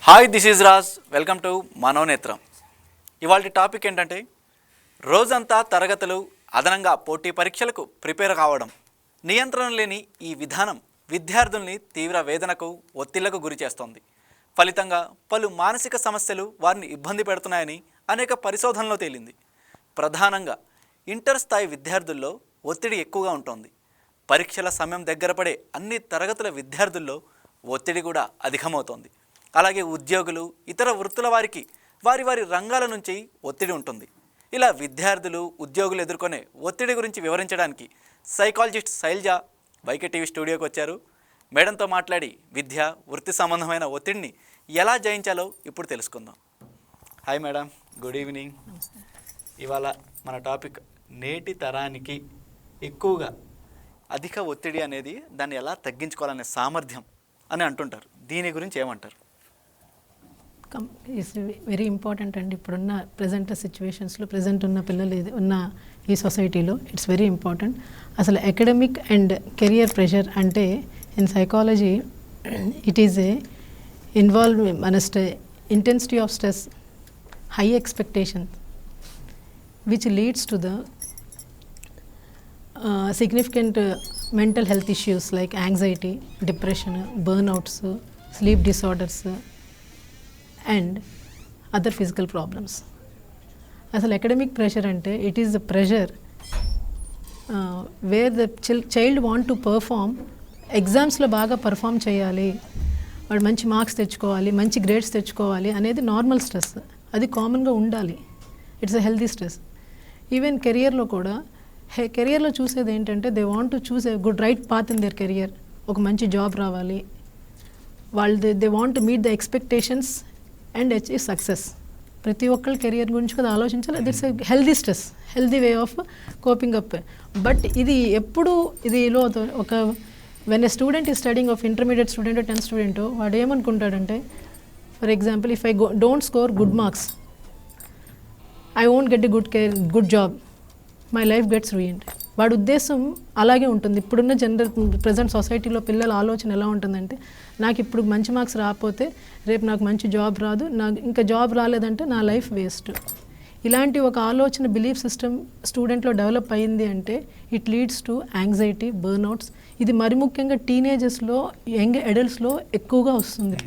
Hi, this is Raj. Welcome to Manonetram. ఇవాళ topic ఏంటంటే రోజంతా తరగతులు, అదనంగా పోటీ పరీక్షలకు ప్రిపేర్ కావడం, నియంత్రణ లేని ఈ విధానం విద్యార్థుల్ని తీవ్ర వేదనకు, ఒత్తిళ్లకు గురి చేస్తోంది. ఫలితంగా పలు మానసిక సమస్యలు వారిని ఇబ్బంది పెడుతున్నాయని అనేక పరిశోధనలో తేలింది. ప్రధానంగా ఇంటర్ స్థాయి విద్యార్థుల్లో ఒత్తిడి ఎక్కువగా ఉంటుంది. పరీక్షల సమయం దగ్గర పడే అన్ని తరగతుల విద్యార్థుల్లో ఒత్తిడి కూడా అధికమవుతోంది. అలాగే ఉద్యోగులు, ఇతర వృత్తుల వారికి వారి వారి రంగాల నుంచి ఒత్తిడి ఉంటుంది. ఇలా విద్యార్థులు, ఉద్యోగులు ఎదుర్కొనే ఒత్తిడి గురించి వివరించడానికి సైకాలజిస్ట్ శైలజ వైకే టీవీ స్టూడియోకి వచ్చారు. మేడంతో మాట్లాడి విద్య, వృత్తి సంబంధమైన ఒత్తిడిని ఎలా జయించాలో ఇప్పుడు తెలుసుకుందాం. Hi madam, good evening. ఇవాళ మన టాపిక్ నేటి తరానికి ఎక్కువగా అధిక ఒత్తిడి అనేది దాన్ని ఎలా తగ్గించుకోవాలనే సామర్థ్యం అని అంటుంటారు. దీని గురించి ఏమంటారు? ఇట్స్ వెరీ ఇంపార్టెంట్ అండి. ఇప్పుడున్న ప్రజెంట్ సిచ్యువేషన్స్లో, ప్రజెంట్ ఉన్న పిల్లలు ఉన్న ఈ సొసైటీలో ఇట్స్ వెరీ ఇంపార్టెంట్. అసలు అకాడమిక్ అండ్ కెరియర్ ప్రెషర్ అంటే in psychology it is a involve మన intensity of stress, high expectation which leads to the significant mental health issues like anxiety, depression, burnouts, sleep disorders and other physical problems. అసలు academic pressure అంటే it is the pressure where the child want to perform, ఎగ్జామ్స్లో బాగా perform చేయాలి, వాడు మంచి marks తెచ్చుకోవాలి, మంచి grades తెచ్చుకోవాలి అనేది నార్మల్ స్ట్రెస్. అది కామన్గా ఉండాలి. It's a healthy stress. Even కెరియర్లో కూడా కెరియర్లో చూసేది ఏంటంటే they want to choose a good right path in their career. ఒక మంచి జాబ్ రావాలి, వాళ్ళు they want to meet the expectations and achieve success. ప్రతి ఒక్కళ్ళ కెరియర్ గురించి కూడా ఆలోచించాలి. That's a healthy stress, healthy way of coping up. But ఇది ఎప్పుడు ఇదిలో ఒక వెన్ ఎ స్టూడెంట్ ఈ studying of intermediate student, 10th student, వాడు ఏమనుకుంటాడంటే for example if I don't score good marks I won't get a good job, my life gets ruined. వాడి ఉద్దేశం అలాగే ఉంటుంది. ఇప్పుడున్న ప్రజెంట్ సొసైటీలో పిల్లల ఆలోచన ఎలా ఉంటుందంటే నాకు ఇప్పుడు మంచి మార్క్స్ రాకపోతే రేపు నాకు మంచి జాబ్ రాదు, నాకు ఇంకా జాబ్ రాలేదంటే నా లైఫ్ వేస్ట్. ఇలాంటి ఒక ఆలోచన, బిలీఫ్ సిస్టమ్ స్టూడెంట్లో డెవలప్ అయ్యింది అంటే ఇట్ లీడ్స్ టు యాంగ్జైటీ, బర్న్అవుట్స్. ఇది మరి ముఖ్యంగా టీనేజర్స్లో, యంగ్ అడల్ట్స్లో ఎక్కువగా వస్తుంది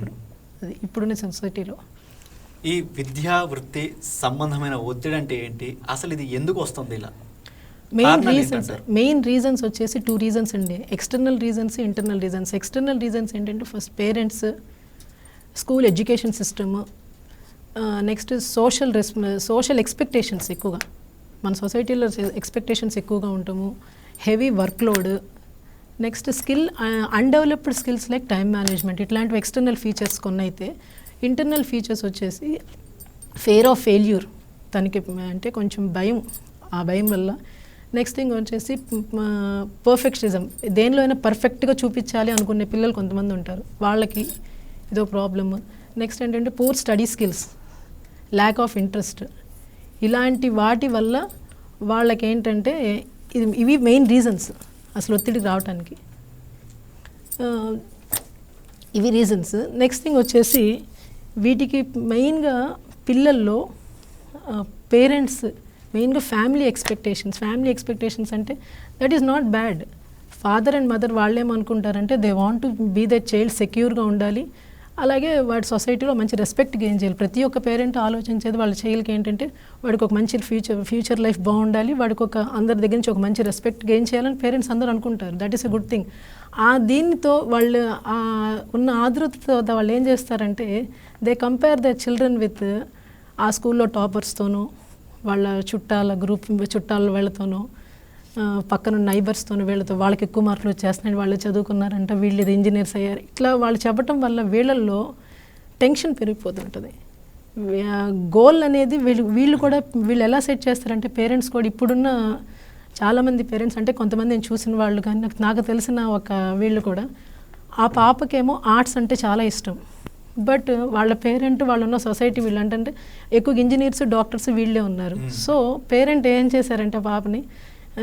అది ఇప్పుడున్న సొసైటీలో. ఈ విద్యా వృత్తి సంబంధమైన ఒత్తిడి అంటే ఏంటి, అసలు ఇది ఎందుకు వస్తుంది? ఇలా మెయిన్ రీజన్స్ వచ్చేసి 2 రీజన్స్ అండి. External reasons, internal reasons. External reasons ఏంటంటే first parents, school education system, next social expectations. ఎక్కువగా మన సొసైటీలో ఎక్స్పెక్టేషన్స్ ఎక్కువగా ఉంటాము. Heavy workload, next undeveloped skills like time management, ఇట్లాంటివి ఎక్స్టర్నల్ ఫీచర్స్ కొన్ని. అయితే ఇంటర్నల్ ఫీచర్స్ వచ్చేసి ఫియర్ ఆఫ్ ఫెయిల్యూర్, తనకి అంటే కొంచెం భయం, ఆ భయం వల్ల. నెక్స్ట్ థింగ్ వచ్చేసి పర్ఫెక్షనిజం, దేనిలో అయినా పర్ఫెక్ట్గా చూపించాలి అనుకునే పిల్లలు కొంతమంది ఉంటారు, వాళ్ళకి ఇదో ప్రాబ్లమ్. నెక్స్ట్ ఏంటంటే poor study skills, lack of interest. ఇలాంటి వాటి వల్ల వాళ్ళకి ఏంటంటే ఇవి మెయిన్ రీజన్స్ అసలు ఒత్తిడి రావడానికి, ఇవి రీజన్స్. నెక్స్ట్ థింగ్ వచ్చేసి వీటికి మెయిన్గా పిల్లల్లో పేరెంట్స్, మెయిన్గా ఫ్యామిలీ ఎక్స్పెక్టేషన్స్ అంటే that is not bad. Father and mother వాళ్ళు ఏమనుకుంటారంటే they want to be the child సెక్యూర్గా ఉండాలి, అలాగే వాడి సొసైటీలో మంచి రెస్పెక్ట్ గెయిన్ చేయాలి. ప్రతి ఒక్క పేరెంట్ ఆలోచించేది వాళ్ళ చైల్డ్కి ఏంటంటే వాడికి ఒక మంచి ఫ్యూచర్ లైఫ్ బాగుండాలి, వాడికి ఒక అందరి దగ్గర నుంచి ఒక మంచి రెస్పెక్ట్ గెయిన్ చేయాలని పేరెంట్స్ అందరూ అనుకుంటారు. That is a good thing. దీనితో వాళ్ళు ఉన్న ఆదృతతో వాళ్ళు ఏం చేస్తారంటే they compare the children with ఆ స్కూల్లో టాపర్స్తోనో, వాళ్ళ చుట్టాల వీళ్ళతోనో, పక్కన నైబర్స్తోనో, వీళ్ళతో వాళ్ళకి ఎక్కువ మార్కులు వచ్చేస్తున్నాయి, వాళ్ళు చదువుకున్నారంట, వీళ్ళు ఇది ఇంజనీర్స్ అయ్యారు, ఇట్లా వాళ్ళు చెప్పడం వల్ల వీళ్ళల్లో టెన్షన్ పెరిగిపోతుంటుంది. గోల్ అనేది వీళ్ళు ఎలా సెట్ చేస్తారంటే పేరెంట్స్ కూడా, ఇప్పుడున్న చాలామంది పేరెంట్స్ అంటే కొంతమంది నేను చూసిన వాళ్ళు కానీ నాకు తెలిసిన ఒక వీళ్ళు కూడా, ఆ పాపకేమో ఆర్ట్స్ అంటే చాలా ఇష్టం, బట్ వాళ్ళ పేరెంట్ వాళ్ళున్న సొసైటీ వీళ్ళు అంటే ఎక్కువ ఇంజనీర్స్, డాక్టర్స్ వీళ్ళే ఉన్నారు. సో పేరెంట్ ఏం చేశారంటే పాపని,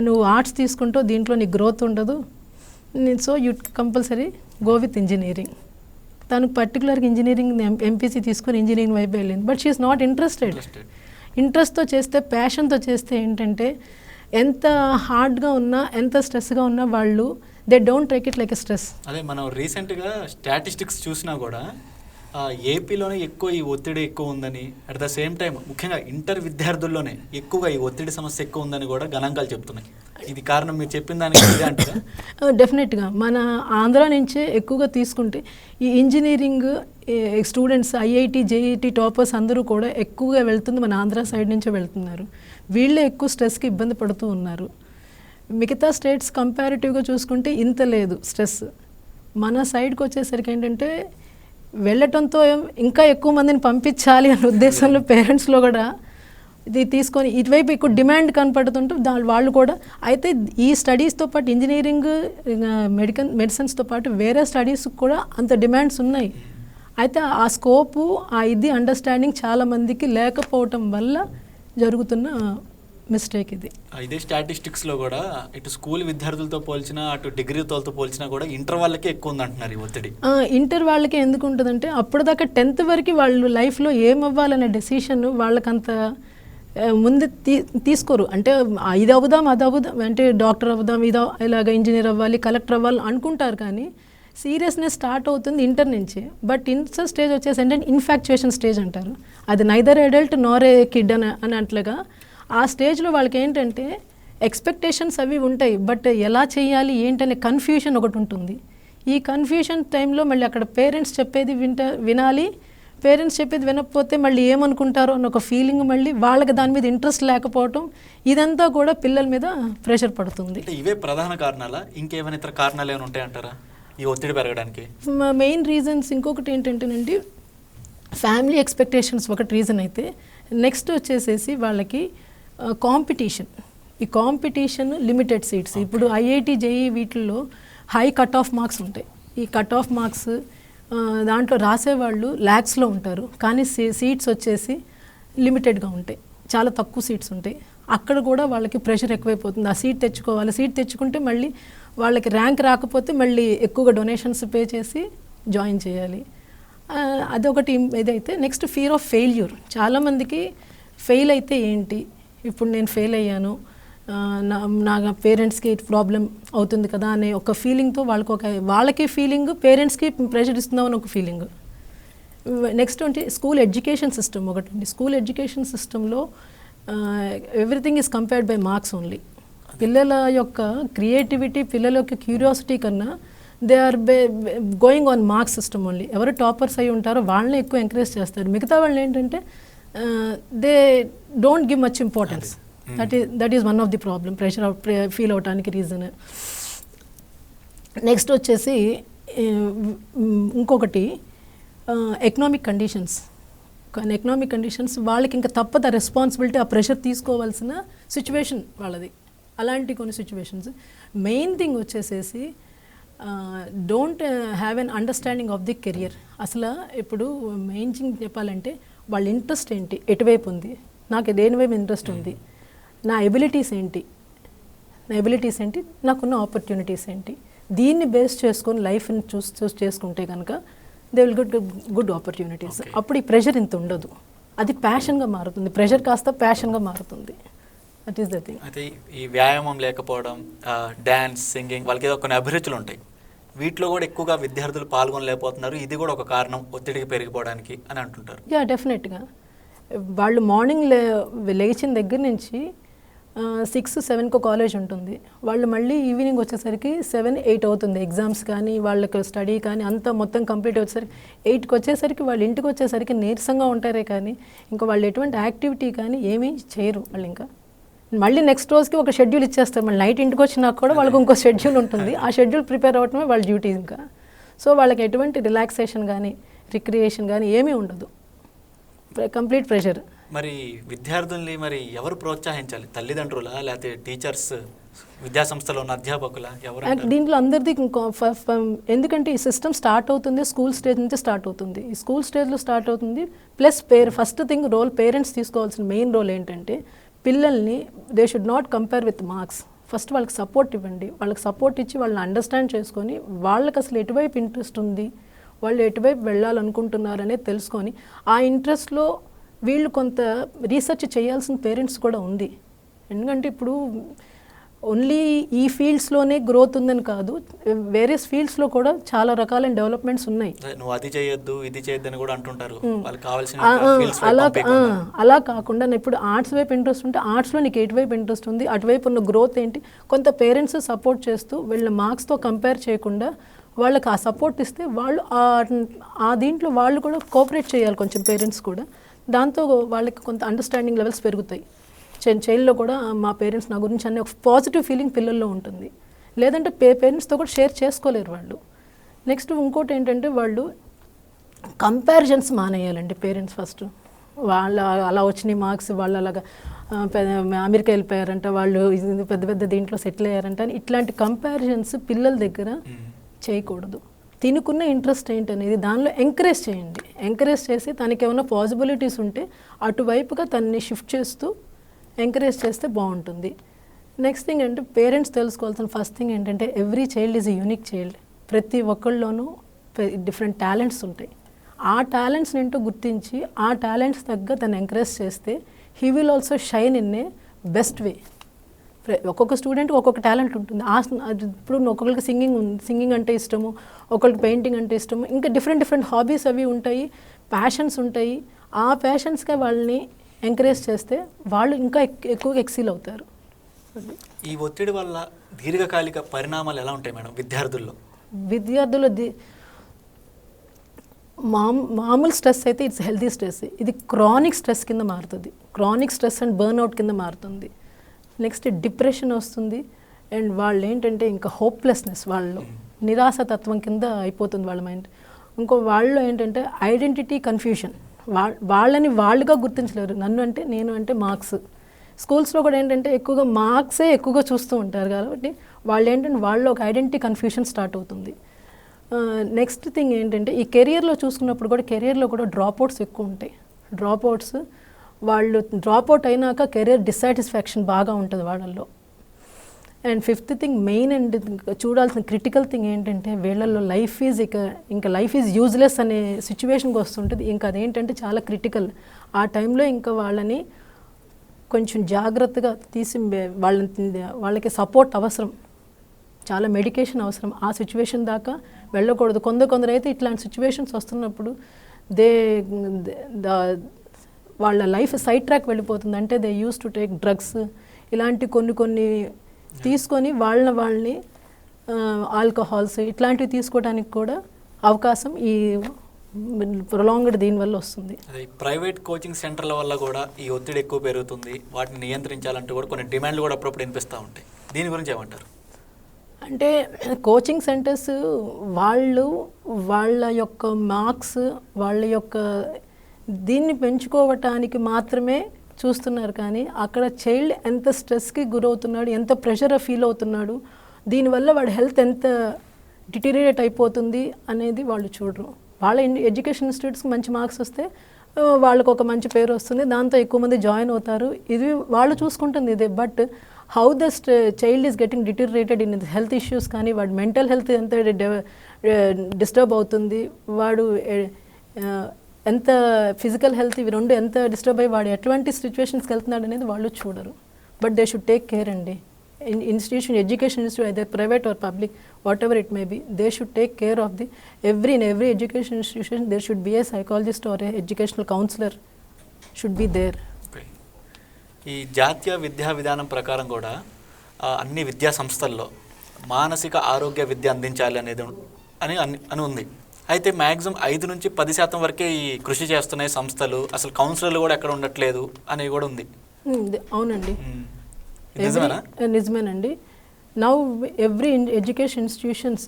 నువ్వు ఆర్ట్స్ తీసుకుంటూ దీంట్లో నీకు గ్రోత్ ఉండదు, so you compulsory go with engineering. తను పర్టికులర్గా ఇంజనీరింగ్ ఎంపీసీ తీసుకొని ఇంజనీరింగ్ వైపు వెళ్ళింది. But she's not interested. ఇంట్రెస్ట్తో చేస్తే, ప్యాషన్తో చేస్తే ఏంటంటే ఎంత హార్డ్గా ఉన్నా, ఎంత స్ట్రెస్గా ఉన్నా వాళ్ళు they don't take it like a stress. అదే మనం రీసెంట్గా స్టాటిస్టిక్స్ చూసినా కూడా ఏపీలోనే ఎక్కువ ఈ ఒత్తిడి ఎక్కువ ఉందని, అట్ ద సేమ్ టైం ముఖ్యంగా ఇంటర్ విద్యార్థుల్లోనే ఎక్కువగా ఈ ఒత్తిడి సమస్య ఎక్కువ ఉందని కూడా గణాంకాలు చెప్తున్నాయి. ఇది కారణం మీరు చెప్పిన దానికి ఇదే అంటారా? డెఫినెట్గా మన ఆంధ్ర నుంచే ఎక్కువగా తీసుకుంటే ఈ ఇంజనీరింగ్ స్టూడెంట్స్, ఐఐటి, జేఈటి టాపర్స్ అందరూ కూడా ఎక్కువగా వెళ్తుంది మన ఆంధ్ర సైడ్ నుంచే వెళ్తున్నారు. వీళ్ళే ఎక్కువ స్ట్రెస్కి ఇబ్బంది పడుతూ ఉన్నారు. మిగతా స్టేట్స్ కంపారిటివ్గా చూసుకుంటే ఇంత లేదు స్ట్రెస్. మన సైడ్కి వచ్చేసరికి ఏంటంటే వెళ్ళటంతో ఇంకా ఎక్కువ మందిని పంపించాలి అనే ఉద్దేశంలో పేరెంట్స్లో కూడా ఇది తీసుకొని ఇటువైపు ఎక్కువ డిమాండ్ కనపడుతుంటే వాళ్ళు కూడా అయితే ఈ స్టడీస్తో పాటు ఇంజనీరింగ్, మెడిసిన్స్తో పాటు వేరే స్టడీస్కి కూడా అంత డిమాండ్స్ ఉన్నాయి. అయితే ఆ స్కోపు, ఆ ఇది అండర్స్టాండింగ్ చాలామందికి లేకపోవటం వల్ల జరుగుతున్న మిస్టేక్ ఇది. ఇదే స్టాటిస్టిక్స్లో కూడా ఇటు స్కూల్ విద్యార్థులతో పోల్చినా, అటు డిగ్రీ తోలతో పోల్చినా కూడా ఇంటర్ వాళ్ళకే ఎక్కువ ఉందంటున్నారు ఈ ఒత్తిడి. ఇంటర్ వాళ్ళకే ఎందుకు ఉంటుందంటే అప్పటిదాకా 10th వరకు వాళ్ళు లైఫ్లో ఏమవ్వాలనే డెసిషన్ వాళ్ళకంత ముందు తీసుకోరు. అంటే ఇది అవుదాం, అది అవుదాం, అంటే డాక్టర్ అవుదాం, ఇలాగ ఇంజనీర్ అవ్వాలి, కలెక్టర్ అవ్వాలి అనుకుంటారు. కానీ సీరియస్నెస్ స్టార్ట్ అవుతుంది ఇంటర్ నుంచే. బట్ ఇంటర్ స్టేజ్ వచ్చేసి అంటే ఇన్ఫాక్చుయేషన్ స్టేజ్ అంటారు. అది నైదర్ అడల్ట్ నార్ ఏ కిడ్ అని అట్లుగా ఆ స్టేజ్లో వాళ్ళకి ఏంటంటే ఎక్స్పెక్టేషన్స్ అవి ఉంటాయి. బట్ ఎలా చేయాలి ఏంటనే కన్ఫ్యూషన్ ఒకటి ఉంటుంది. ఈ కన్ఫ్యూషన్ టైంలో మళ్ళీ అక్కడ పేరెంట్స్ చెప్పేది వినాలి. పేరెంట్స్ చెప్పేది వినకపోతే మళ్ళీ ఏమనుకుంటారో అన్న ఒక ఫీలింగ్, మళ్ళీ వాళ్ళకి దాని మీద ఇంట్రెస్ట్ లేకపోవటం, ఇదంతా కూడా పిల్లల మీద ప్రెషర్ పడుతుంది. ఇవే ప్రధాన కారణాలా? ఇంకేమైనా ఇతర కారణాలు ఏమైనా ఉంటాయంటారా ఈ ఒత్తిడి పెరగడానికి? మెయిన్ రీజన్స్ ఇంకొకటి ఏంటంటేనండి, ఫ్యామిలీ ఎక్స్పెక్టేషన్స్ ఒకటి రీజన్ అయితే, నెక్స్ట్ వచ్చేసేసి వాళ్ళకి కాంపిటీషన్. ఈ కాంపిటీషన్, లిమిటెడ్ సీట్స్. ఇప్పుడు ఐఐటి, జేఈ వీటిల్లో హై కట్ ఆఫ్ మార్క్స్ ఉంటాయి. ఈ కట్ ఆఫ్ మార్క్స్ దాంట్లో రాసేవాళ్ళు ల్యాక్స్లో ఉంటారు. కానీ సీట్స్ వచ్చేసి లిమిటెడ్గా ఉంటాయి, చాలా తక్కువ సీట్స్ ఉంటాయి. అక్కడ కూడా వాళ్ళకి ప్రెషర్ ఎక్కువైపోతుంది. ఆ సీట్ తెచ్చుకోవాలి, సీట్ తెచ్చుకుంటే మళ్ళీ వాళ్ళకి ర్యాంక్ రాకపోతే మళ్ళీ ఎక్కువగా డొనేషన్స్ పే చేసి జాయిన్ చేయాలి. అదొకటి ఇదైతే. Next fear of failure. చాలామందికి ఫెయిల్ అయితే ఏంటి, ఇప్పుడు నేను ఫెయిల్ అయ్యాను, నా పేరెంట్స్కి ప్రాబ్లం అవుతుంది కదా అనే ఒక ఫీలింగ్తో వాళ్ళకి ఫీలింగ్, పేరెంట్స్కి ప్రెషర్ ఇస్తున్నామని ఒక ఫీలింగ్. నెక్స్ట్ అంటే స్కూల్ ఎడ్యుకేషన్ సిస్టమ్ ఒకటి అండి. స్కూల్ ఎడ్యుకేషన్ సిస్టంలో everything is compared by marks only. పిల్లల యొక్క క్రియేటివిటీ, పిల్లల యొక్క క్యూరియాసిటీ కన్నా they are going on marks system only. ఎవరు టాపర్స్ అయి ఉంటారో వాళ్ళని ఎక్కువ ఎంకరేజ్ చేస్తారు. మిగతా వాళ్ళు ఏంటంటే they don't give much importance. That is one of the problem, pressure feel అవటానికి రీజన్. నెక్స్ట్ వచ్చేసి ఇంకొకటి ఎకనామిక్ కండిషన్స్. ఎకనామిక్ కండిషన్స్ వాళ్ళకి ఇంకా తప్పదు, ఆ రెస్పాన్సిబిలిటీ, ఆ ప్రెషర్ తీసుకోవాల్సిన సిచ్యువేషన్ వాళ్ళది. అలాంటి కొన్ని సిచ్యువేషన్స్. మెయిన్ థింగ్ వచ్చేసేసి don't have an understanding of the career. అసలు ఇప్పుడు మెయిన్ థింగ్ చెప్పాలంటే వాళ్ళ ఇంట్రెస్ట్ ఏంటి, ఎటువైపు ఉంది, నాకు దేని వైపు ఇంట్రెస్ట్ ఉంది, నా ఎబిలిటీస్ ఏంటి, నాకున్న ఆపర్చునిటీస్ ఏంటి, దీన్ని బేస్ చేసుకొని లైఫ్ని చూస్ చేసుకుంటే కనుక they will get good opportunities. అప్పుడు ఈ ప్రెషర్ ఇంత ఉండదు, అది ప్యాషన్గా మారుతుంది. ప్రెషర్ కాస్త ప్యాషన్గా మారుతుంది. That is the thing. అయితే ఈ వ్యాయామం లేకపోవడం, డ్యాన్స్, సింగింగ్, వాళ్ళకి ఏదో కొన్ని అభిరుచులు ఉంటాయి, వీటిలో కూడా ఎక్కువగా విద్యార్థులు పాల్గొనలేకపోతున్నారు. ఇది కూడా ఒక కారణం ఒత్తిడికి పెరిగిపోవడానికి అని అంటుంటారు. యా, డెఫినెట్గా. వాళ్ళు మార్నింగ్ లేచిన దగ్గర నుంచి 6-7 కాలేజ్ ఉంటుంది. వాళ్ళు మళ్ళీ ఈవినింగ్ వచ్చేసరికి 7-8 అవుతుంది. ఎగ్జామ్స్ కానీ వాళ్ళకి స్టడీ కానీ అంతా మొత్తం కంప్లీట్ వచ్చేసరికి 8కి వచ్చేసరికి వాళ్ళు ఇంటికి వచ్చేసరికి నీరసంగా ఉంటారే కానీ ఇంకా వాళ్ళు ఎటువంటి యాక్టివిటీ కానీ ఏమీ చేయరు. వాళ్ళు ఇంకా మళ్ళీ నెక్స్ట్ రోజుకి ఒక షెడ్యూల్ ఇచ్చేస్తారు. మళ్ళీ నైట్ ఇంటికి వచ్చినా కూడా వాళ్ళకి ఇంకో షెడ్యూల్ ఉంటుంది. ఆ షెడ్యూల్ ప్రిపేర్ అవ్వటమే వాళ్ళ డ్యూటీ ఇంకా. సో వాళ్ళకి ఎటువంటి రిలాక్సేషన్ కానీ రిక్రియేషన్ కానీ ఏమీ ఉండదు, కంప్లీట్ ప్రెషర్. మరి విద్యార్థుల్ని మరి ఎవరు ప్రోత్సహించాలి? తల్లిదండ్రులా, లేకపోతే టీచర్స్, విద్యాసంస్థలో ఉన్న అధ్యాపకుల, ఎవరు? దీంట్లో అందరిది ఎందుకంటే ఈ సిస్టమ్ స్టార్ట్ అవుతుంది స్కూల్ స్టేజ్ నుంచి స్టార్ట్ అవుతుంది. ఈ స్కూల్ స్టేజ్లో స్టార్ట్ అవుతుంది. ప్లస్ ఫస్ట్ థింగ్ పేరెంట్స్ తీసుకోవాల్సిన మెయిన్ రోల్ ఏంటంటే పిల్లల్ని they should not compare with marks. First వాళ్ళకి సపోర్ట్ ఇవ్వండి. వాళ్ళకి సపోర్ట్ ఇచ్చి వాళ్ళని అండర్స్టాండ్ చేసుకొని వాళ్ళకి అసలు ఎటువైపు ఇంట్రెస్ట్ ఉంది, వాళ్ళు ఎటువైపు వెళ్ళాలనుకుంటున్నారు అనేది తెలుసుకొని ఆ ఇంట్రెస్ట్లో వీళ్ళు కొంత రీసెర్చ్ చేయాల్సిన పేరెంట్స్ కూడా ఉంది. ఎందుకంటే ఇప్పుడు ఓన్లీ ఈ ఫీల్డ్స్లోనే గ్రోత్ ఉందని కాదు, వేరియస్ ఫీల్డ్స్లో కూడా చాలా రకాలైన డెవలప్మెంట్స్ ఉన్నాయి. నువ్వు అది చేయొద్దు ఇది చేయొద్దు అని కూడా అంటుంటారు. వాళ్ళకి కావాల్సిన అలా కాకుండా ఇప్పుడు ఆర్ట్స్ వైపు ఇంట్రెస్ట్ ఉంటే ఆర్ట్స్లో నీకు ఎటువైపు ఇంట్రెస్ట్ ఉంది, అటువైపు ఉన్న గ్రోత్ ఏంటి, కొంత పేరెంట్స్ సపోర్ట్ చేస్తూ వీళ్ళ మార్క్స్తో కంపేర్ చేయకుండా వాళ్ళకి ఆ సపోర్ట్ ఇస్తే వాళ్ళు ఆ దీంట్లో వాళ్ళు కూడా కోఆపరేట్ చేయాలి కొంచెం పేరెంట్స్ కూడా. దాంతో వాళ్ళకి కొంత అండర్స్టాండింగ్ లెవెల్స్ పెరుగుతాయి. చైల్డ్లో కూడా మా పేరెంట్స్ నా గురించి అనే ఒక పాజిటివ్ ఫీలింగ్ పిల్లల్లో ఉంటుంది. లేదంటే పేరెంట్స్తో కూడా షేర్ చేసుకోలేరు వాళ్ళు. నెక్స్ట్ ఇంకోటి ఏంటంటే వాళ్ళు కంపారిజన్స్ మానేయాలండి పేరెంట్స్ ఫస్ట్. వాళ్ళ అలా వచ్చినాయి మార్క్స్, వాళ్ళు అలాగా అమెరికా వెళ్ళిపోయారంట, వాళ్ళు పెద్ద పెద్ద దీంట్లో సెటిల్ అయ్యారంట అని ఇట్లాంటి కంపారిజన్స్ పిల్లల దగ్గర చేయకూడదు. తినుకున్న ఇంట్రెస్ట్ ఏంటనేది దానిలో ఎంకరేజ్ చేయండి. ఎంకరేజ్ చేసి తనకి ఏమైనా పాసిబిలిటీస్ ఉంటే అటువైపుగా తనని షిఫ్ట్ చేస్తూ ఎంకరేజ్ చేస్తే బాగుంటుంది. నెక్స్ట్ థింగ్ అంటే పేరెంట్స్ తెలుసుకోవాల్సిన ఫస్ట్ థింగ్ ఏంటంటే every child is a unique child. ప్రతి ఒక్కళ్ళలోనూ డిఫరెంట్ టాలెంట్స్ ఉంటాయి. ఆ టాలెంట్స్ ఏంటో గుర్తించి ఆ టాలెంట్స్ తగ్గ తను ఎంకరేజ్ చేస్తే he will also shine in a best way. ఒక్కొక్క స్టూడెంట్కి ఒక్కొక్క టాలెంట్ ఉంటుంది. ఇప్పుడు ఒక్కొక్కరికి సింగింగ్ అంటే ఇష్టము, ఒకరికి పెయింటింగ్ అంటే ఇష్టము, ఇంకా డిఫరెంట్ హాబీస్ అవి ఉంటాయి, ప్యాషన్స్ ఉంటాయి. ఆ ప్యాషన్స్గా వాళ్ళని ఎంకరేజ్ చేస్తే వాళ్ళు ఇంకా ఎక్కువగా ఎక్సీల్ అవుతారు. ఈ ఒత్తిడి వల్ల దీర్ఘకాలిక పరిణామాలు ఎలా ఉంటాయి మేడం విద్యార్థుల్లో? మామూలు స్ట్రెస్ అయితే ఇట్స్ హెల్తీ స్ట్రెస్. ఇది క్రానిక్ స్ట్రెస్ కింద మారుతుంది. క్రానిక్ స్ట్రెస్ అండ్ బర్న్అవుట్ కింద మారుతుంది. నెక్స్ట్ డిప్రెషన్ వస్తుంది. అండ్ వాళ్ళు ఏంటంటే ఇంకా హోప్లెస్నెస్, వాళ్ళు నిరాశతత్వం కింద అయిపోతుంది వాళ్ళ మైండ్. ఇంకో వాళ్ళు ఏంటంటే ఐడెంటిటీ కన్ఫ్యూషన్. వాళ్ళని వాళ్ళుగా గుర్తించలేరు. నన్ను అంటే నేను అంటే మార్క్స్. స్కూల్స్లో కూడా ఏంటంటే ఎక్కువగా మార్క్సే ఎక్కువగా చూస్తూ ఉంటారు కాబట్టి వాళ్ళు ఏంటంటే వాళ్ళు ఒక ఐడెంటిటీ కన్ఫ్యూషన్ స్టార్ట్ అవుతుంది. నెక్స్ట్ థింగ్ ఏంటంటే ఈ కెరియర్లో చూసుకున్నప్పుడు కూడా కెరియర్లో కూడా డ్రాప్అవుట్స్ ఎక్కువ ఉంటాయి. డ్రాప్అవుట్స్ వాళ్ళు డ్రాప్అవుట్ అయినాక కెరియర్ డిస్సాటిస్ఫాక్షన్ బాగా ఉంటుంది వాళ్ళల్లో. And fifth thing main and చూడాల్సిన క్రిటికల్ థింగ్ ఏంటంటే వీళ్ళల్లో లైఫ్ ఈజ్ ఇంకా లైఫ్ ఈజ్ యూజ్లెస్ అనే సిచ్యువేషన్కి వస్తుంటుంది. ఇంకా అదేంటంటే చాలా క్రిటికల్. ఆ టైంలో ఇంకా వాళ్ళని కొంచెం జాగ్రత్తగా తీసి వాళ్ళకి సపోర్ట్ అవసరం, చాలా మెడికేషన్ అవసరం. ఆ సిచ్యువేషన్ దాకా వెళ్ళకూడదు. కొందరు అయితే ఇట్లాంటి సిచ్యువేషన్స్ వస్తున్నప్పుడు వాళ్ళ లైఫ్ సైడ్ ట్రాక్ వెళ్ళిపోతుంది. అంటే they use to take drugs, ఇలాంటి కొన్ని తీసుకొని వాళ్ళని ఆల్కహాల్స్ ఇట్లాంటివి తీసుకోవడానికి కూడా అవకాశం ఈ ప్రొలాంగ్డ్ దీనివల్ల వస్తుంది. ప్రైవేట్ కోచింగ్ సెంటర్ల వల్ల కూడా ఈ ఒత్తిడి ఎక్కువ పెరుగుతుంది. వాటిని నియంత్రించాలంటూ కూడా కొన్ని డిమాండ్లు కూడా అప్పుడప్పుడు వినిపిస్తూ ఉంటాయి. దీని గురించి ఏమంటారు? అంటే కోచింగ్ సెంటర్స్ వాళ్ళ యొక్క మార్క్స్, వాళ్ళ యొక్క దీన్ని పెంచుకోవటానికి మాత్రమే చూస్తున్నారు. కానీ అక్కడ చైల్డ్ ఎంత స్ట్రెస్కి గురవుతున్నాడు, ఎంత ప్రెషర్ ఫీల్ అవుతున్నాడు, దీనివల్ల వాడి హెల్త్ ఎంత డిటీరియేట్ అయిపోతుంది అనేది వాళ్ళు చూడరు. వాళ్ళ ఎడ్యుకేషన్ ఇన్స్టిట్యూట్స్కి మంచి మార్క్స్ వస్తే వాళ్ళకు ఒక మంచి పేరు వస్తుంది, దాంతో ఎక్కువ మంది జాయిన్ అవుతారు. ఇది వాళ్ళు చూసుకుంటుంది ఇదే. But how the child is getting deteriorated in health issues, కానీ వాడి మెంటల్ హెల్త్ ఎంత డిస్టర్బ్ అవుతుంది, వాడు ఎంత ఫిజికల్ హెల్త్, ఇవి రెండు ఎంత డిస్టర్బ్ అయ్యి వాడు ఎటువంటి సిచ్యువేషన్స్కి వెళ్తున్నాడు అనేది వాళ్ళు చూడరు. But they should take care అండి. Institution, education institute, either private or public, whatever it may be, they should take care of the in every education institution there should be a psychologist or a educational counselor should be there. ఈ జాతీయ విద్యా విధానం ప్రకారం కూడా అన్ని విద్యా సంస్థల్లో మానసిక ఆరోగ్య విద్య అందించాలి అనేది అని ఉంది. అయితే మ్యాక్సిమం 5 నుంచి 10% వరకే ఈ కృషి చేస్తున్నాయి సంస్థలు, అసలు కౌన్సిలర్లు కూడా ఎక్కడ ఉండట్లేదు అనేది కూడా ఉంది. అవునండి, నిజమేనండి. Now every education institutions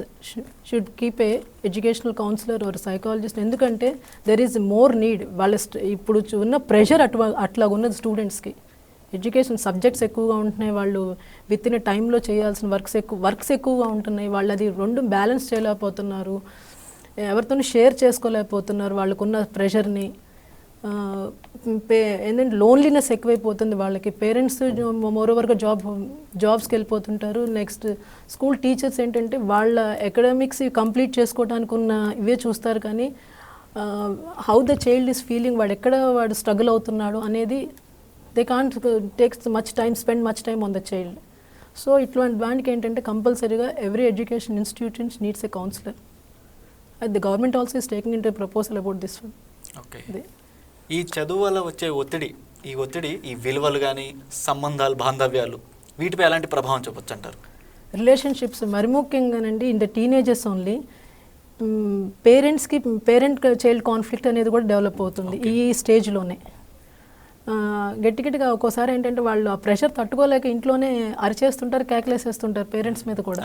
should keep a educational counsellor or psychologist. ఎందుకంటే దెర్ ఈజ్ మోర్ నీడ్. వాళ్ళ ఇప్పుడు ఉన్న ప్రెషర్ అట్లా ఉన్నది స్టూడెంట్స్కి. ఎడ్యుకేషన్ సబ్జెక్ట్స్ ఎక్కువగా ఉంటున్నాయి, వాళ్ళు విత్ ఇన్ టైంలో చేయాల్సిన వర్క్స్ ఎక్కువగా ఉంటున్నాయి. వాళ్ళు అది రెండు బ్యాలెన్స్ చేయలేకపోతున్నారు, ఎవరితోనూ షేర్ చేసుకోలేకపోతున్నారు వాళ్ళకున్న ప్రెషర్ని. ఏంటంటే లోన్లీనెస్ ఎక్కువైపోతుంది వాళ్ళకి. పేరెంట్స్ మోరోవర్గా జాబ్స్కి వెళ్ళిపోతుంటారు. నెక్స్ట్ స్కూల్ టీచర్స్ ఏంటంటే వాళ్ళ అకాడమిక్స్ కంప్లీట్ చేసుకోవడానికి ఉన్న ఇవే చూస్తారు, కానీ how the child is feeling, వాడు స్ట్రగుల్ అవుతున్నాడు అనేది they can't takes spend much time on the child. So ఇట్లాంటి దానికి ఏంటంటే కంపల్సరీగా every education institutions needs a counsellor. The government also is taking in to proposal about this one. Okay, ఈ చదువు వల్ల వచ్చే ఒత్తిడి ఈ విలువలు కానీ సంబంధాలు, బాంధవ్యాలు, వీటిపై ఎలాంటి ప్రభావం చూపొచ్చు అంటారు? రిలేషన్షిప్స్ మరి ముఖ్యంగానండి in the teenagers only. Parent child conflict అనేది కూడా డెవలప్ అవుతుంది ఈ స్టేజ్లోనే. గట్టిగా ఒక్కోసారి ఏంటంటే వాళ్ళు ఆ ప్రెషర్ తట్టుకోలేక ఇంట్లోనే అరిచేస్తుంటారు, కేకలేసేస్తుంటారు పేరెంట్స్ మీద కూడా.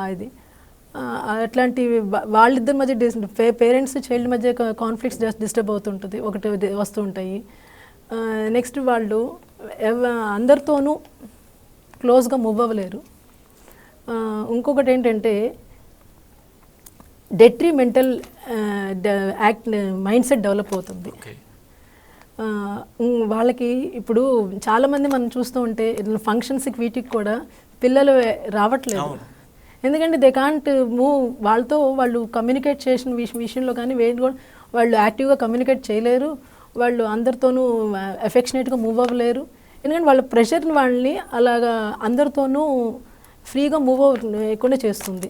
అది అట్లాంటి వాళ్ళిద్దరి మధ్య పేరెంట్స్ చైల్డ్ మధ్య కాన్ఫ్లిక్ట్స్ డిస్టర్బ్ అవుతుంటుంది, ఒకటి వస్తూ ఉంటాయి. నెక్స్ట్ వాళ్ళు అందరితోనూ క్లోజ్గా మూవ్ అవ్వలేరు. ఇంకొకటి ఏంటంటే డెట్రిమెంటల్ మైండ్ సెట్ డెవలప్ అవుతుంది వాళ్ళకి. ఇప్పుడు చాలామంది మనం చూస్తూ ఉంటే ఫంక్షన్స్కి వీటికి కూడా పిల్లలు రావట్లేదు, ఎందుకంటే దే కాంట్ మూవ్. వాళ్ళు కమ్యూనికేట్ చేసిన విషయంలో కానీ వాళ్ళు యాక్టివ్గా కమ్యూనికేట్ చేయలేరు, వాళ్ళు అందరితోనూ ఎఫెక్షనేట్గా మూవ్ అవ్వలేరు, ఎందుకంటే వాళ్ళ ప్రెషర్ని వాళ్ళని అలాగా అందరితోనూ ఫ్రీగా మూవ్ అవ్వకుండా చేస్తుంది.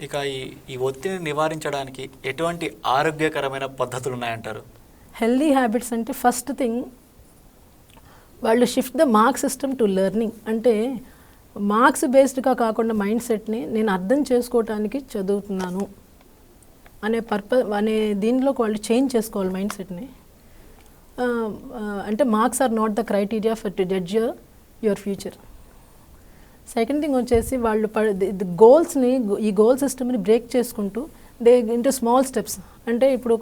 ఇక ఈ ఒత్తిడిని నివారించడానికి ఎటువంటి ఆరోగ్యకరమైన పద్ధతులు ఉన్నాయంటారు? హెల్దీ హ్యాబిట్స్ అంటే ఫస్ట్ థింగ్ వాళ్ళు shift the mark system to learning. అంటే మార్క్స్ బేస్డ్గా కాకుండా మైండ్ సెట్ని నేను అర్థం చేసుకోవటానికి చదువుతున్నాను అనే దీనిలోకి వాళ్ళు చేంజ్ చేసుకోవాలి మైండ్ సెట్ని. అంటే marks are not the criteria for to judge your future. Second thing వచ్చేసి వాళ్ళు ఈ గోల్ సిస్టమ్ని బ్రేక్ చేసుకుంటూ దే ఇంటూ స్మాల్ స్టెప్స్. అంటే ఇప్పుడు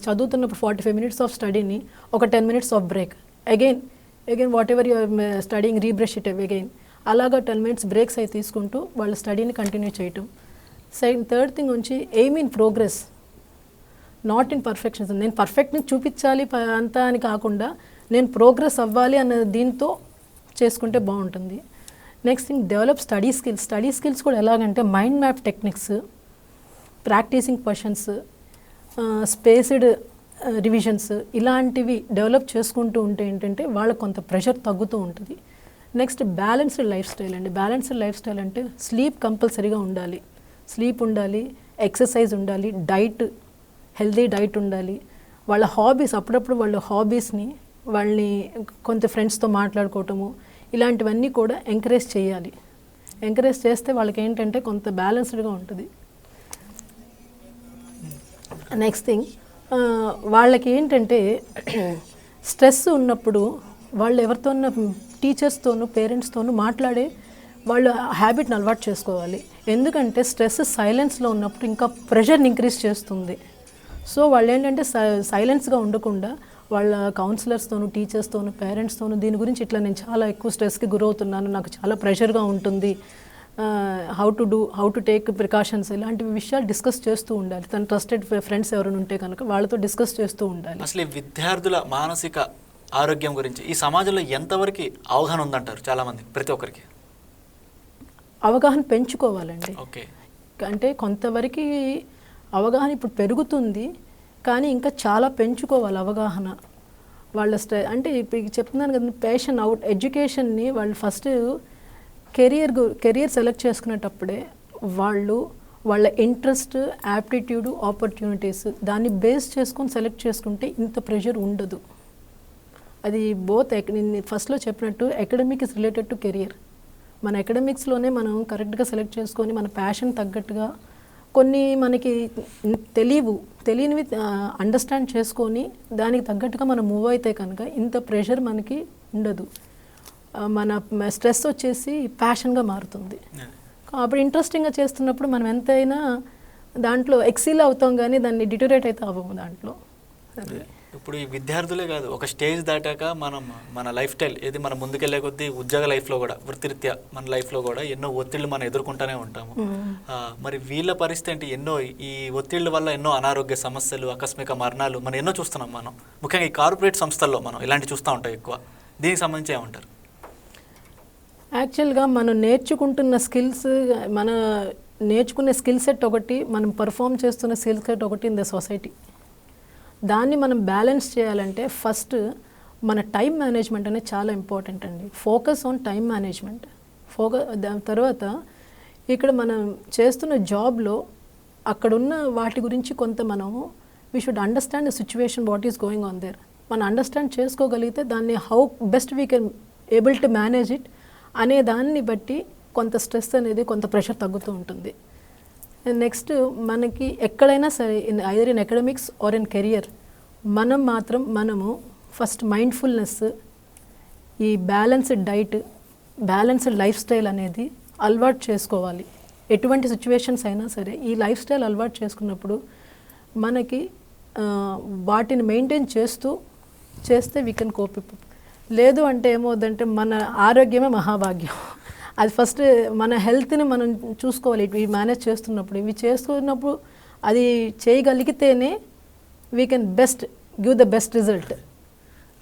చదువుతున్నప్పుడు 45 minutes ఆఫ్ స్టడీని ఒక 10 minutes of break, again whatever you're studying rebrush it again, అలాగా 10 minutes బ్రేక్స్ అయి తీసుకుంటూ వాళ్ళ స్టడీని కంటిన్యూ చేయటం. థర్డ్ థింగ్ వచ్చి aim in progress, not in perfections. నేను పర్ఫెక్ట్ని చూపించాలి అంతా అని కాకుండా నేను ప్రోగ్రెస్ అవ్వాలి అన్న దీంతో చేసుకుంటే బాగుంటుంది. Next thing develop study skills కూడా ఎలాగంటే mind map techniques, practising questions, spaced revisions, ఇలాంటివి డెవలప్ చేసుకుంటూ ఉంటే ఏంటంటే వాళ్ళకు కొంత ప్రెషర్ తగ్గుతూ ఉంటుంది. నెక్స్ట్ బ్యాలెన్స్డ్ లైఫ్ స్టైల్ అండి. బ్యాలెన్స్డ్ లైఫ్ స్టైల్ అంటే స్లీప్ కంపల్సరీగా ఉండాలి, స్లీప్ ఉండాలి, ఎక్సర్సైజ్ ఉండాలి, హెల్దీ డైట్ ఉండాలి. వాళ్ళ హాబీస్ అప్పుడప్పుడు వాళ్ళ హాబీస్ని వాళ్ళని కొంత ఫ్రెండ్స్తో మాట్లాడుకోవటము, ఇలాంటివన్నీ కూడా ఎంకరేజ్ చేయాలి. ఎంకరేజ్ చేస్తే వాళ్ళకి ఏంటంటే కొంత బ్యాలెన్స్డ్గా ఉంటుంది. నెక్స్ట్ థింగ్ వాళ్ళకి ఏంటంటే స్ట్రెస్ ఉన్నప్పుడు వాళ్ళు ఎవరితోనూ టీచర్స్తోనూ పేరెంట్స్తోనూ మాట్లాడే వాళ్ళు హ్యాబిట్ని అలవాటు చేసుకోవాలి. ఎందుకంటే స్ట్రెస్ సైలెన్స్లో ఉన్నప్పుడు ఇంకా ప్రెషర్ని ఇంక్రీజ్ చేస్తుంది. సో వాళ్ళు ఏంటంటే సైలెన్స్గా ఉండకుండా వాళ్ళ కౌన్సిలర్స్తోనూ టీచర్స్తోనూ పేరెంట్స్తోనూ దీని గురించి ఇట్లా నేను చాలా ఎక్కువ స్ట్రెస్కి గురవుతున్నాను, నాకు చాలా ప్రెషర్గా ఉంటుంది, హౌ టు టేక్ ప్రికాషన్స్, ఇలాంటి విషయాలు డిస్కస్ చేస్తూ ఉండాలి. తన ట్రస్టెడ్ ఫ్రెండ్స్ ఎవరైనా ఉంటే కనుక వాళ్ళతో డిస్కస్ చేస్తూ ఉండాలి. అసలు విద్యార్థుల మానసిక ఆరోగ్యం గురించి ఈ సమాజంలో ఎంతవరకు అవగాహన ఉందంటారు? చాలామంది, ప్రతి ఒక్కరికి అవగాహన పెంచుకోవాలండి. ఓకే, అంటే కొంతవరకు అవగాహన ఇప్పుడు పెరుగుతుంది, కానీ ఇంకా చాలా పెంచుకోవాలి అవగాహన. వాళ్ళ అంటే ఇప్పుడు చెప్తున్నాను కదా, ప్యాషన్ అవుట్ ఎడ్యుకేషన్ని వాళ్ళు ఫస్ట్ కెరియర్ సెలెక్ట్ చేసుకునేటప్పుడే వాళ్ళ ఇంట్రెస్ట్, యాప్టిట్యూడ్, ఆపర్చునిటీస్ దాన్ని బేస్ చేసుకొని సెలెక్ట్ చేసుకుంటే ఇంత ప్రెషర్ ఉండదు. అది నేను ఫస్ట్లో చెప్పినట్టు academic is related to career. మన అకాడమిక్స్లోనే మనం కరెక్ట్గా సెలెక్ట్ చేసుకొని మన ప్యాషన్ తగ్గట్టుగా కొన్ని మనకి తెలియనివి అండర్స్టాండ్ చేసుకొని దానికి తగ్గట్టుగా మనం మూవ్ అయితే కనుక ఇంత ప్రెషర్ మనకి ఉండదు. మన స్ట్రెస్ వచ్చేసి ప్యాషన్గా మారుతుంది. అప్పుడు ఇంట్రెస్టింగ్గా చేస్తున్నప్పుడు మనం ఎంతైనా దాంట్లో ఎక్సీల్ అవుతాం, కానీ దాన్ని డిటోరేట్ అయితే అవ్వము దాంట్లో. ఇప్పుడు ఈ విద్యార్థులే కాదు, ఒక స్టేజ్ దాటాక మనం మన లైఫ్ స్టైల్ ఏది మనం ముందుకెళ్లే కొద్దీ ఉద్యోగ లైఫ్లో కూడా, వృత్తిరీత్యా మన లైఫ్లో కూడా ఎన్నో ఒత్తిళ్ళు మనం ఎదుర్కొంటూనే ఉంటాము. మరి వీళ్ళ పరిస్థితి ఏంటి? ఎన్నో ఈ ఒత్తిళ్ళ వల్ల ఎన్నో అనారోగ్య సమస్యలు, ఆకస్మిక మరణాలు మనం ఎన్నో చూస్తున్నాం. మనం ముఖ్యంగా ఈ కార్పొరేట్ సంస్థల్లో మనం ఇలాంటి చూస్తూ ఉంటాం ఎక్కువ. దీనికి సంబంధించి ఏమంటారు? యాక్చువల్గా మనం నేర్చుకుంటున్న స్కిల్స్, మన నేర్చుకునే స్కిల్ సెట్ ఒకటి, మనం పర్ఫామ్ చేస్తున్న స్కిల్ సెట్ ఒకటి ఇన్ ద సొసైటీ. దాన్ని మనం బ్యాలెన్స్ చేయాలంటే ఫస్ట్ మన టైం మేనేజ్మెంట్ అనేది చాలా ఇంపార్టెంట్ అండి. Focus on time management. దాని తర్వాత ఇక్కడ మనం చేస్తున్న జాబ్లో అక్కడున్న వాటి గురించి కొంత మనము we should understand the situation, what is going on their. మనం అండర్స్టాండ్ చేసుకోగలిగితే దాన్ని how best we can able to manage it అనే దాన్ని బట్టి కొంత స్ట్రెస్ అనేది, కొంత ప్రెషర్ తగ్గుతూ ఉంటుంది. నెక్స్ట్ మనకి ఎక్కడైనా సరే, either in academics or in career, మనము ఫస్ట్ మైండ్ఫుల్నెస్, ఈ balanced diet, balanced lifestyle అనేది అలవాటు చేసుకోవాలి. ఎటువంటి సిచ్యువేషన్స్ అయినా సరే ఈ లైఫ్ స్టైల్ అలవాటు చేసుకున్నప్పుడు మనకి వాటిని మెయింటైన్ చేస్తే వీ కెన్ కోప్. లేదు అంటే ఏమవుతుందంటే మన ఆరోగ్యమే మహాభాగ్యం. అది ఫస్ట్ మన హెల్త్ని మనం చూసుకోవాలి. ఇవి మేనేజ్ చేస్తున్నప్పుడు అది చేయగలిగితేనే we can give the best result.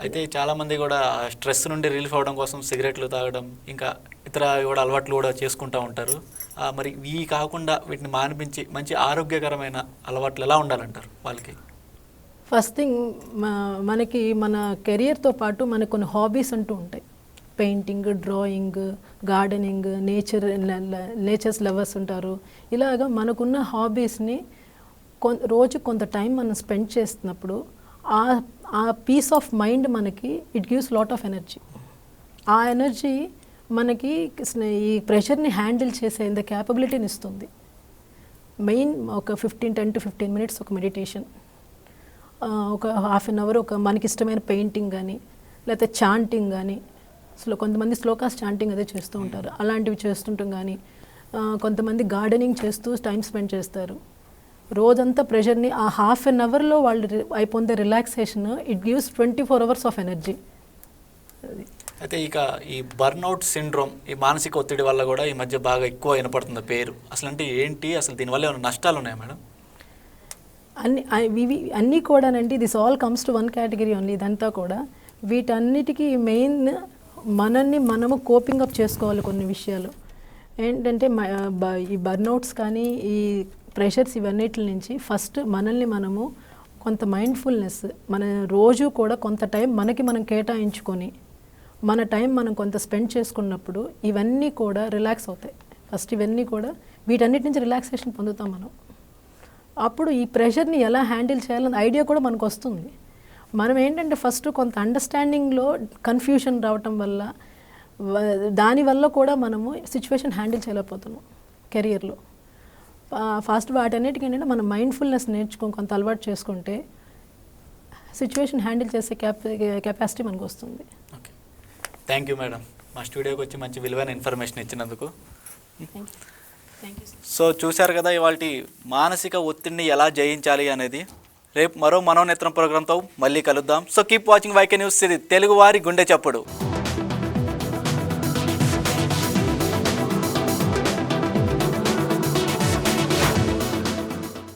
అయితే చాలామంది కూడా స్ట్రెస్ నుండి రిలీఫ్ అవ్వడం కోసం సిగరెట్లు తాగడం, ఇంకా ఇతర కూడా అలవాట్లు కూడా చేసుకుంటూ ఉంటారు. మరి ఇవి కాకుండా వీటిని మానిపించి మంచి ఆరోగ్యకరమైన అలవాట్లు ఎలా ఉండాలంటారు వాళ్ళకి? ఫస్ట్ థింగ్, మనకి మన కెరియర్తో పాటు మనకు కొన్ని హాబీస్ అంటూ ఉంటాయి. Painting, drawing, gardening, nature's lovers ఉంటారు. ఇలాగా మనకున్న హాబీస్ని రోజు కొంత టైం మనం స్పెండ్ చేస్తున్నప్పుడు ఆ పీస్ ఆఫ్ మైండ్ మనకి it gives lot of energy. ఆ ఎనర్జీ మనకి ఈ ప్రెషర్ని హ్యాండిల్ చేసే ఇంత క్యాపబిలిటీని ఇస్తుంది. మెయిన్ ఒక 10 to 15 minutes ఒక మెడిటేషన్, ఒక హాఫ్ అన్ అవర్ ఒక మనకి ఇష్టమైన పెయింటింగ్ కానీ, లేకపోతే చాంటింగ్ కానీ, కొంతమంది శ్లోకాస్ చాంటింగ్ అదే చేస్తూ ఉంటారు, అలాంటివి చేస్తుంటాం. కానీ కొంతమంది గార్డెనింగ్ చేస్తూ టైం స్పెండ్ చేస్తారు. రోజంతా ప్రెషర్ని ఆ హాఫ్ అన్ అవర్లో వాళ్ళు అయిపోతే relaxation, it gives 24 hours of energy. అయితే ఇక ఈ బర్న్అవుట్ సిండ్రోమ్, ఈ మానసిక ఒత్తిడి వల్ల కూడా ఈ మధ్య బాగా ఎక్కువ వినపడుతుంది పేరు. అసలు అంటే ఏంటి? అసలు దీనివల్ల ఏమైనా నష్టాలు ఉన్నాయా మేడం? అన్నీ కూడానండి, this all comes to one category only. ఇదంతా కూడా వీటన్నిటికీ మెయిన్ మనము కోపింగ్ అప్ చేసుకోవాలి. కొన్ని విషయాలు ఏంటంటే ఈ బర్న్అవుట్స్ కానీ ఈ ప్రెషర్స్ ఇవన్నిటి నుంచి ఫస్ట్ మనము కొంత మైండ్ఫుల్నెస్, మన రోజు కూడా కొంత టైం మనం కేటాయించుకొని మన టైం మనం కొంత స్పెండ్ చేసుకున్నప్పుడు ఇవన్నీ కూడా రిలాక్స్ అవుతాయి. ఫస్ట్ ఇవన్నీ కూడా వీటన్నిటి నుంచి రిలాక్సేషన్ పొందుతాం మనం. అప్పుడు ఈ ప్రెషర్ని ఎలా హ్యాండిల్ చేయాలన్న ఐడియా కూడా మనకు వస్తుంది. మనం ఏంటంటే ఫస్ట్ కొంత అండర్స్టాండింగ్లో కన్ఫ్యూషన్ రావటం వల్ల, దానివల్ల కూడా మనము సిచ్యువేషన్ హ్యాండిల్ చేయలేకపోతున్నాం కెరియర్లో. ఫస్ట్ వాటన్నిటికీ ఏంటంటే మనం మైండ్ఫుల్నెస్ నేర్చుకొని కొంత అలవాటు చేసుకుంటే సిచ్యువేషన్ హ్యాండిల్ చేసే కెపాసిటీ మనకు వస్తుంది. ఓకే, థ్యాంక్ యూ మేడం, మా స్టూడియోకి వచ్చి మంచి విలువైన ఇన్ఫర్మేషన్ ఇచ్చినందుకు. సో చూశారు కదా ఇవాళ మానసిక ఒత్తిడిని ఎలా జయించాలి అనేది. రేపు మరో మనోనేత్రం ప్రోగ్రాంతో మళ్ళీ కలుద్దాం. So keep watching YK News, ఇది తెలుగువారి గుండె చప్పుడు.